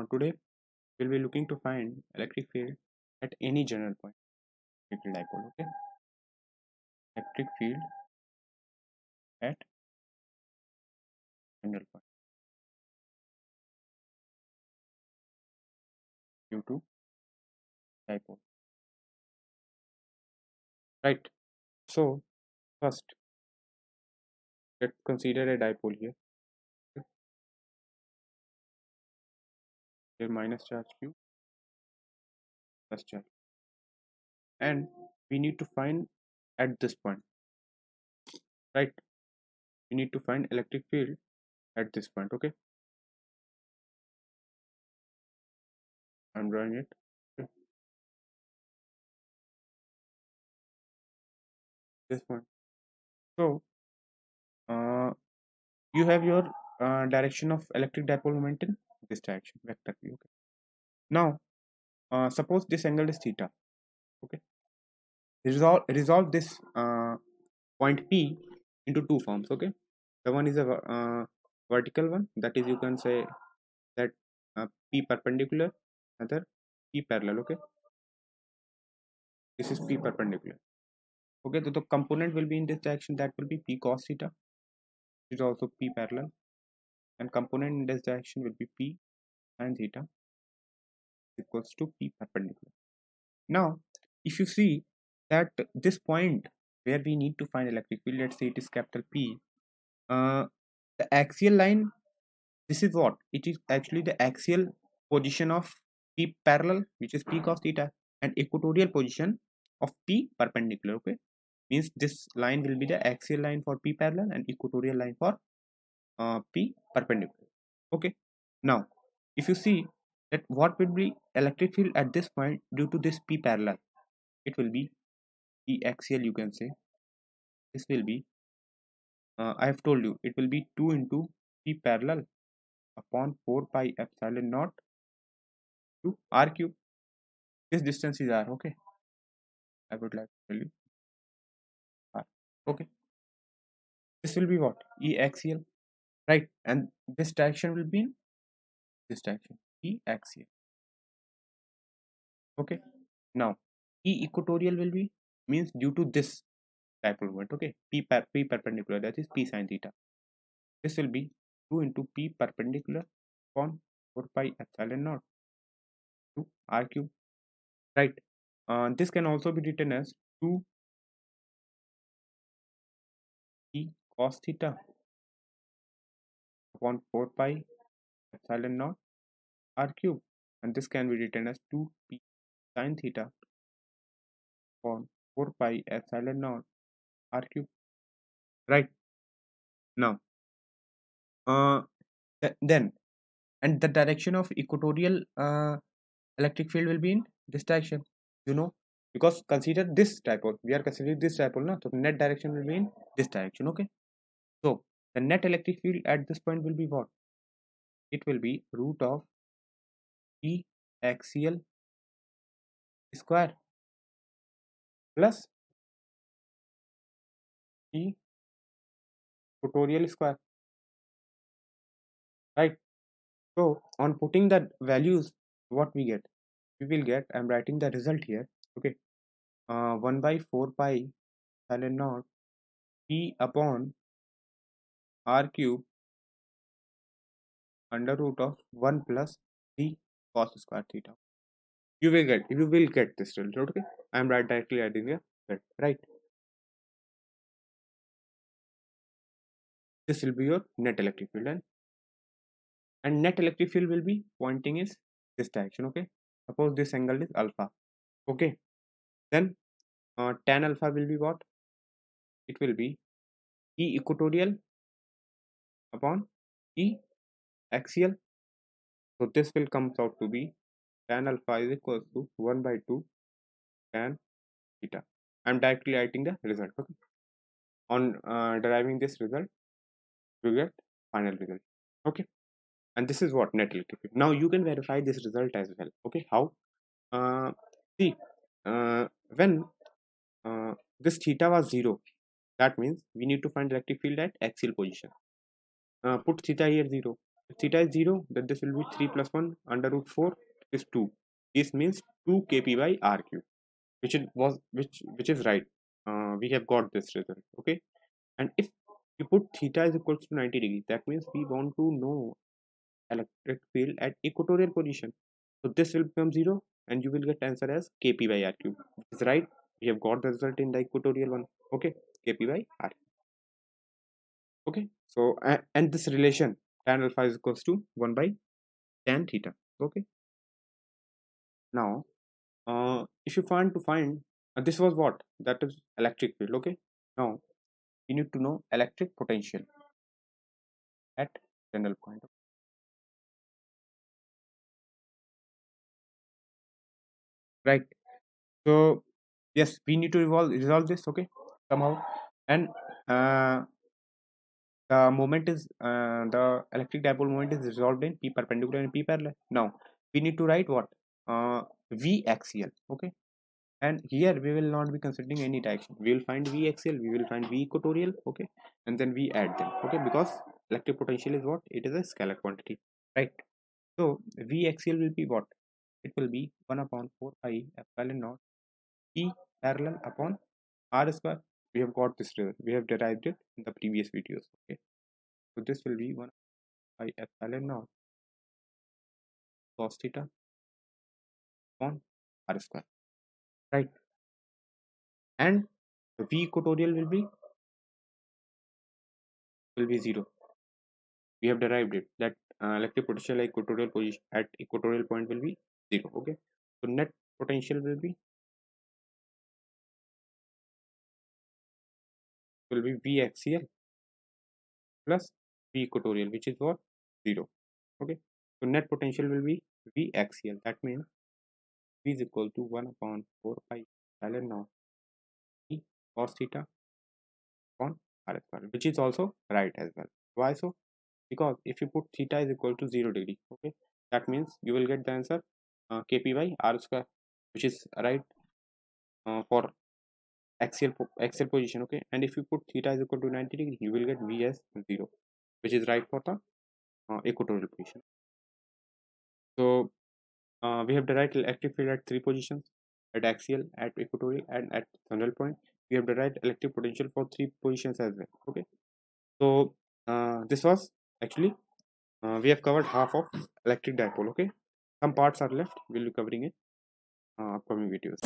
Now today we'll be looking to find electric field at any general point electric dipole. Okay, electric field at general point due to dipole. Right. So first let's consider a dipole here. Okay? Here minus charge q plus charge, and we need to find at this point. Right. We need to find electric field at this point. Okay. I'm drawing it. Okay. This point. So you have your direction of electric dipole moment in this direction, vector p. Okay. Now suppose this angle is theta. Okay. Resolve this point P into two forms. Okay. The one is a vertical one, that is you can say that P perpendicular, other P parallel. Okay. This is P perpendicular. Okay. So the component will be in this direction, that will be P cos theta. It is also P parallel, and component in this direction will be P sin theta equals to P perpendicular. Now if you see that this point where we need to find electric field, let's say it is capital P, the axial line, this is what it is actually the axial position of P parallel, which is P cos theta, and equatorial position of P perpendicular. Okay, means this line will be the axial line for P parallel and equatorial line for P perpendicular. Okay, now if you see that what will be electric field at this point due to this P parallel, it will be P axial, you can say. This will be I have told you it will be 2 into P parallel upon 4 pi epsilon naught to r cube. This distance is r. Okay, I would like to tell you r. Okay, this will be what? E axial, right? And this direction will be in this direction, E axial. Okay, now E equatorial will be means due to this dipole moment. Okay, P perpendicular, that is P sin theta. This will be 2 into P perpendicular upon 4 pi epsilon naught to r cube, right? This can also be written as 2 P cos theta upon 4 pi epsilon naught r cube, and this can be written as 2 P sin theta upon 4 pi epsilon naught r cube, right? Now then, and the direction of equatorial electric field will be in this direction, you know, because consider this dipole, we are considering this dipole now, so net direction will be in this direction. Okay, so the net electric field at this point will be what? It will be root of E axial square plus E equatorial square, right? So on putting the values, what we get? We will get, I'm writing the result here. Okay, 1 by 4 pi epsilon naught P upon r cube under root of 1 plus 3 cos square theta. You will get this result. Okay, I'm directly adding here, right? This will be your net electric field, and net electric field will be pointing is this direction. Okay, suppose this angle is alpha. Okay, then tan alpha will be what? It will be E equatorial upon E axial. So this will comes out to be tan alpha is equals to 1 by 2 tan theta. I'm directly writing the result. Okay, on deriving this result, you get final result. Okay, and this is what net electric field. Now you can verify this result as well. Okay, how? See, when this theta was 0, that means we need to find electric field at axial position. Put theta here 0, If theta is 0, then this will be 3 plus 1 under root 4 is 2. This means 2 kp by r cube, which is right. We have got this result. Okay, and if you put theta is equals to 90 degrees, that means we want to know electric field at equatorial position. So this will become 0 and you will get answer as kp by r cube. Is right. We have got the result in the equatorial one. Okay, kp by r. Okay, so and this relation tan alpha is equals to 1 by tan theta. Okay, now if you find to find this was what, that is electric field. Okay, now you need to know electric potential at general point. Right, so yes, we need to resolve this. Okay, somehow, and uh, the electric dipole moment is resolved in p perpendicular and p parallel. Now we need to write what, v axial. Okay, and here we will not be considering any direction. We will find v axial, we will find v equatorial. Okay, and then we add them. Okay, because electric potential is what, it is a scalar quantity, right? So v axial will be what, it will be 1 upon 4 pi epsilon naught p parallel upon r square. We have got this result, we have derived it in the previous videos. Okay, so this will be 1 pi epsilon naught cos theta upon r square, right? And the v equatorial will be 0. We have derived it that electric potential at equatorial position at equatorial point will be 0. Okay, so net potential will be v axial plus v equatorial, which is what, 0. Okay, so net potential will be v axial, that means v is equal to 1 upon 4 pi epsilon naught e cos theta upon r square, which is also right as well. Why so? Because if you put theta is equal to 0 degree, okay, that means you will get the answer kp by r square, which is right for axial position. Okay, and if you put theta is equal to 90 degree, you will get v as 0, which is right for the equatorial position. So we have derived electric field at 3 positions, at axial, at equatorial, and at central point. We have derived electric potential for 3 positions as well. Okay, so this was actually we have covered half of electric dipole. Okay, some parts are left, we'll be covering in upcoming videos.